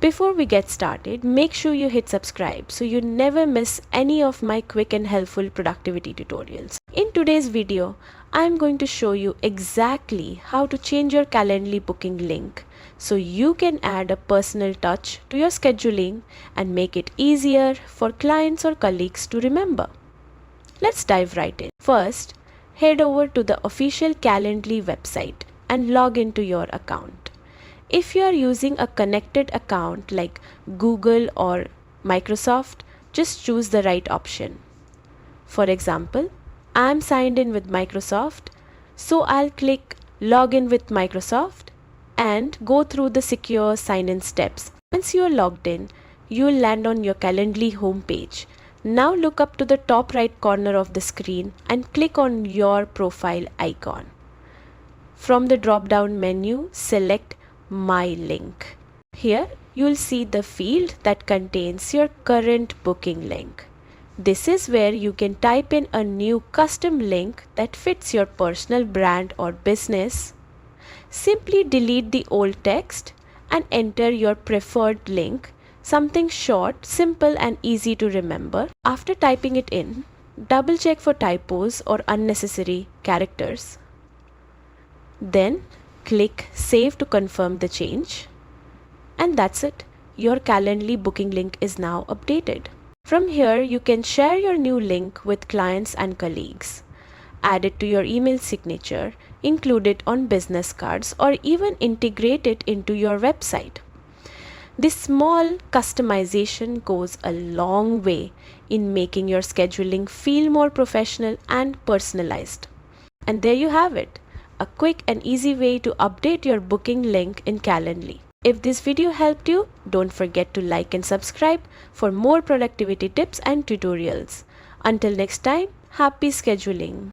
Before we get started, make sure you hit subscribe so you never miss any of my quick and helpful productivity tutorials. In today's video, I am going to show you exactly how to change your Calendly booking link so you can add a personal touch to your scheduling and make it easier for clients or colleagues to remember. Let's dive right in. First, head over to the official Calendly website and log into your account. If you are using a connected account like Google or Microsoft, just choose the right option. For example, I am signed in with Microsoft, so I'll click Login with Microsoft and go through the secure sign-in steps. Once you are logged in, you'll land on your Calendly homepage. Now look up to the top right corner of the screen and click on your profile icon. From the drop-down menu, select My Link. Here, you'll see the field that contains your current booking link. This is where you can type in a new custom link that fits your personal brand or business. Simply delete the old text and enter your preferred link, something short, simple and easy to remember. After typing it in, double check for typos or unnecessary characters. Then click Save to confirm the change. And that's it. Your Calendly booking link is now updated. From here, you can share your new link with clients and colleagues. Add it to your email signature, include it on business cards, or even integrate it into your website. This small customization goes a long way in making your scheduling feel more professional and personalized. And there you have it, a quick and easy way to update your booking link in Calendly. If this video helped you, don't forget to like and subscribe for more productivity tips and tutorials. Until next time, happy scheduling!